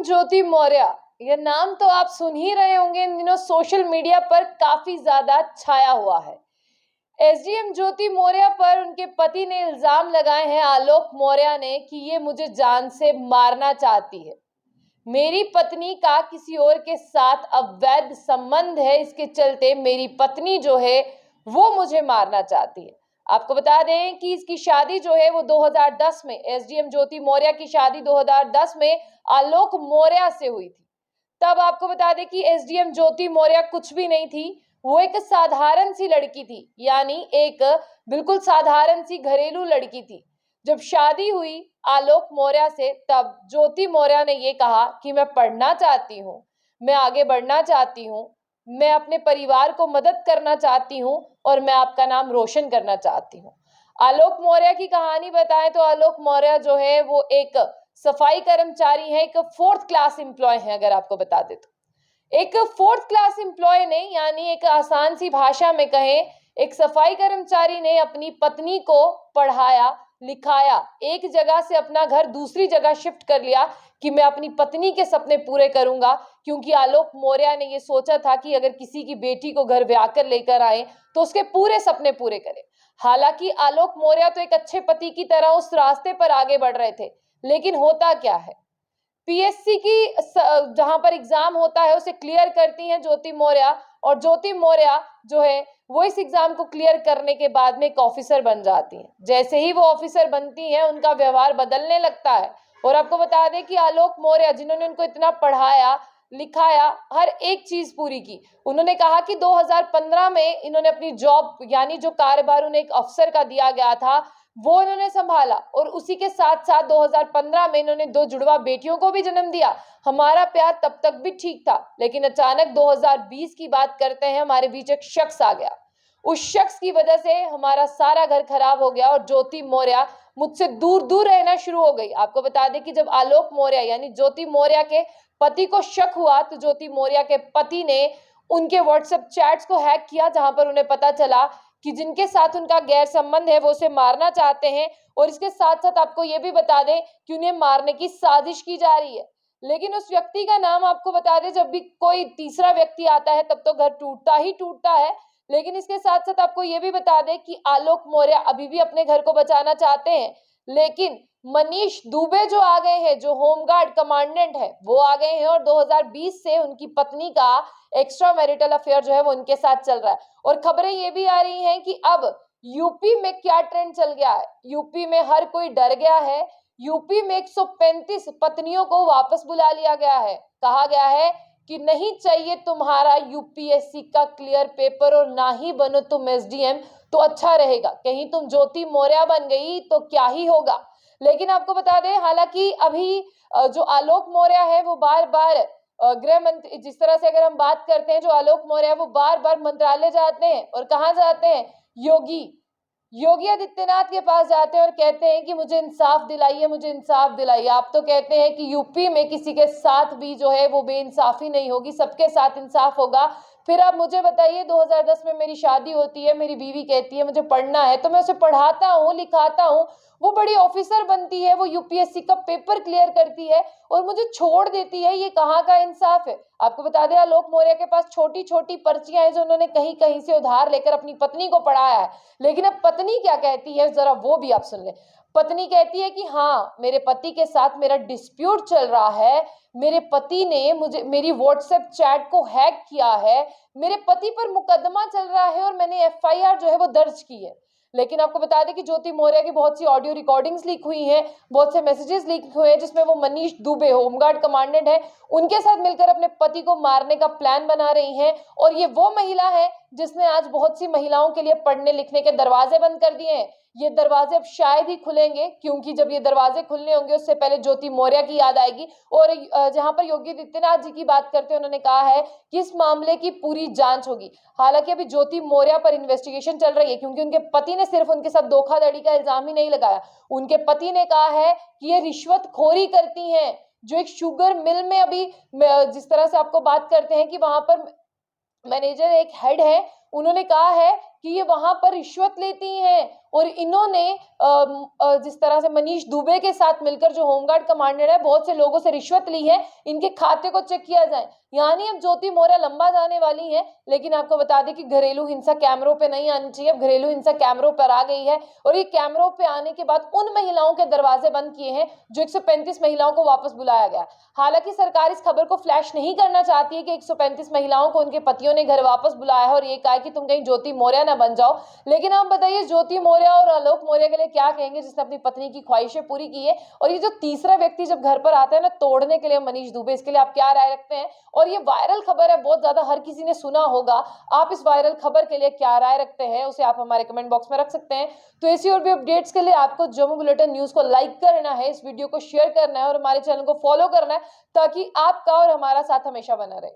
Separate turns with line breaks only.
ज्योति मौर्य, यह नाम तो आप सुन ही रहे होंगे, इन दिनों सोशल मीडिया पर काफी ज्यादा छाया हुआ है। एसडीएम ज्योति मौर्य पर उनके पति ने इल्जाम लगाए हैं, आलोक मौर्य ने, कि ये मुझे जान से मारना चाहती है। मेरी पत्नी का किसी और के साथ अवैध संबंध है, इसके चलते मेरी पत्नी जो है वो मुझे मारना चाहती है। आपको बता दें कि इसकी शादी जो है वो 2010 में, एसडीएम ज्योति मौर्य की शादी 2010 में आलोक मौर्य से हुई थी। तब आपको बता दें कि एसडीएम ज्योति मौर्य कुछ भी नहीं थी, वो एक साधारण सी लड़की थी, यानी एक बिल्कुल साधारण सी घरेलू लड़की थी। जब शादी हुई आलोक मौर्य से, तब ज्योति मौर्य ने ये कहा कि मैं पढ़ना चाहती हूँ, मैं आगे बढ़ना चाहती हूँ, मैं अपने परिवार को मदद करना चाहती हूँ और मैं आपका नाम रोशन करना चाहती हूँ। आलोक मौर्य की कहानी बताएं तो आलोक मौर्य जो है वो एक सफाई कर्मचारी है, एक 4th क्लास एम्प्लॉय है। अगर आपको बता दे तो एक 4th क्लास एम्प्लॉय ने, यानी एक आसान सी भाषा में कहें, एक सफाई कर्मचारी ने अपनी पत्नी को पढ़ाया लिखाया, एक जगह से अपना घर दूसरी जगह शिफ्ट कर लिया कि मैं अपनी पत्नी के सपने पूरे करूंगा, क्योंकि आलोक मौर्य ने ये सोचा था कि अगर किसी की बेटी को घर ब्याह कर लेकर आए तो उसके पूरे सपने पूरे करे। हालांकि आलोक मौर्य तो एक अच्छे पति की तरह उस रास्ते पर आगे बढ़ रहे थे, लेकिन होता क्या है, पीएससी की जहां पर एग्जाम होता है उसे क्लियर करती हैं ज्योति मौर्य, और ज्योति मौर्य जो है वो इस एग्जाम को क्लियर करने के बाद में एक ऑफिसर बन जाती हैं। जैसे ही वो ऑफिसर बनती हैं उनका व्यवहार बदलने लगता है। और आपको बता दें कि आलोक मौर्य, जिन्होंने उनको इतना पढ़ाया लिखाया, हर एक चीज पूरी की, उन्होंने कहा कि 2015 में इन्होंने अपनी जॉब, यानी जो कार्यभार उन्हें एक अफसर का दिया गया था, वो इन्होंने संभाला, और उसी के साथ साथ 2015 में इन्होंने 2 जुड़वा बेटियों को भी जन्म दिया। हमारा प्यार तब तक भी ठीक था, लेकिन अचानक 2020 की बात करते हैं, हमारे बीच एक शख्स आ गया। उस शख्स की वजह से हमारा सारा घर खराब हो गया और ज्योति मौर्य मुझसे दूर दूर रहना शुरू हो गई। आपको बता दें कि जब आलोक मौर्य यानी ज्योति मौर्य के पति को शक हुआ, तो ज्योति मौर्य के पति ने उनके व्हाट्सएप चैट्स को हैक किया, जहां पर उन्हें पता चला कि जिनके साथ उनका गैर संबंध है वो उसे मारना चाहते हैं, और इसके साथ साथ आपको ये भी बता दें कि उन्हें मारने की साजिश की जा रही है। लेकिन उस व्यक्ति का नाम आपको बता दें, जब भी कोई तीसरा व्यक्ति आता है तब तो घर टूटता ही टूटता है। लेकिन इसके साथ साथ आपको ये भी बता दें कि आलोक मौर्य अभी भी अपने घर को बचाना चाहते हैं, लेकिन मनीष दुबे जो आ गए हैं, जो होमगार्ड कमांडेंट है, वो आ गए हैं, और 2020 से उनकी पत्नी का एक्स्ट्रा मैरिटल अफेयर जो है वो उनके साथ चल रहा है। और खबरें ये भी आ रही हैं कि अब यूपी में क्या ट्रेंड चल गया है, यूपी में हर कोई डर गया है। यूपी में 135 पत्नियों को वापस बुला लिया गया है। कहा गया है कि नहीं चाहिए तुम्हारा यूपीएससी का क्लियर पेपर और ना ही बनो तुम एसडीएम, तो अच्छा रहेगा। कहीं तुम ज्योति मौर्य बन गई तो क्या ही होगा। लेकिन आपको बता दें, हालांकि अभी जो आलोक मौर्य है वो बार बार गृह मंत्री, जिस तरह से अगर हम बात करते हैं, जो आलोक मौर्य है वो बार बार मंत्रालय जाते हैं, और कहाँ जाते हैं, योगी आदित्यनाथ के पास जाते हैं और कहते हैं कि मुझे इंसाफ दिलाइए, मुझे इंसाफ दिलाइए। आप तो कहते हैं कि यूपी में किसी के साथ भी जो है वो बेइंसाफी नहीं होगी, सबके साथ इंसाफ होगा। फिर आप मुझे बताइए, 2010 में मेरी शादी होती है, मेरी बीवी कहती है मुझे पढ़ना है, तो मैं उसे पढ़ाता हूँ लिखाता हूँ, वो बड़ी ऑफिसर बनती है, वो यूपीएससी का पेपर क्लियर करती है और मुझे छोड़ देती है। ये कहाँ का इंसाफ है। आपको बता दें, आलोक मौर्य के पास छोटी छोटी पर्चियां हैं जो उन्होंने कहीं कहीं से उधार लेकर अपनी पत्नी को पढ़ाया है। लेकिन अब पत्नी क्या कहती है, जरा वो भी आप सुन लें। पत्नी कहती है कि हाँ, मेरे पति के साथ मेरा डिस्प्यूट चल रहा है, मेरे पति ने मुझे मेरी व्हाट्सएप चैट को हैक किया है, मेरे पति पर मुकदमा चल रहा है और मैंने एफआईआर जो है वो दर्ज की है। लेकिन आपको बता दें कि ज्योति मौर्य की बहुत सी ऑडियो रिकॉर्डिंग्स लीक हुई हैं, बहुत से मैसेजेस लीक हुए हैं, जिसमें वो मनीष दुबे, होमगार्ड कमांडेंट है, उनके साथ मिलकर अपने पति को मारने का प्लान बना रही हैं। और ये वो महिला है जिसने आज बहुत सी महिलाओं के लिए पढ़ने लिखने के दरवाजे बंद कर दिए हैं। ये दरवाजे अब शायद ही खुलेंगे, क्योंकि जब ये दरवाजे खुलने होंगे उससे पहले ज्योति मौर्य की याद आएगी। और जहां पर योगी आदित्यनाथ जी की बात करते हैं, उन्होंने कहा है कि इस मामले की पूरी जांच होगी। हालांकि अभी ज्योति मौर्य पर इन्वेस्टिगेशन चल रही है, क्योंकि उनके पति ने सिर्फ उनके साथ धोखाधड़ी का इल्जाम ही नहीं लगाया, उनके पति ने कहा है कि ये रिश्वतखोरी करती हैं। जो एक शुगर मिल में अभी जिस तरह से आपको बात करते हैं कि वहां पर मैनेजर एक हेड है, उन्होंने कहा है कि ये वहां पर रिश्वत लेती हैं और इन्होंने जिस तरह से मनीष दुबे के साथ मिलकर, जो होमगार्ड कमांडर है, बहुत से लोगों से रिश्वत ली है, इनके खाते को चेक किया जाए। यानी अब ज्योति मौर्य लंबा जाने वाली है। लेकिन आपको बता दें कि घरेलू हिंसा कैमरों पे नहीं आनी चाहिए, अब घरेलू हिंसा कैमरों पर आ गई है और ये कैमरों पे आने के बाद उन महिलाओं के दरवाजे बंद किए हैं जो 135 महिलाओं को वापस बुलाया गया। हालांकि सरकार इस खबर को फ्लैश नहीं करना चाहती है कि 135 महिलाओं को उनके पतियों ने घर वापस बुलाया है और ये कहा कि तुम कहीं ज्योति मौर्य ना बन जाओ। लेकिन आप बताइए ज्योति मौर्य और आलोक मौर्य के लिए क्या कहेंगे, जिसने अपनी पत्नी की ख्वाहिशें पूरी की है। और ये जो तीसरा व्यक्ति जब घर पर आता है ना तोड़ने के लिए, मनीष दुबे, इसके लिए आप क्या राय रखते हैं? और ये वायरल खबर है, बहुत ज्यादा हर किसी ने सुना होगा। आप इस वायरल खबर के लिए क्या राय रखते हैं, उसे आप हमारे कमेंट बॉक्स में रख सकते हैं। तो ऐसी और भी अपडेट्स के लिए आपको जम्मू बुलेटिन न्यूज को लाइक करना है, इस वीडियो को शेयर करना है और हमारे चैनल को फॉलो करना है, ताकि आपका और हमारा साथ हमेशा बना रहे।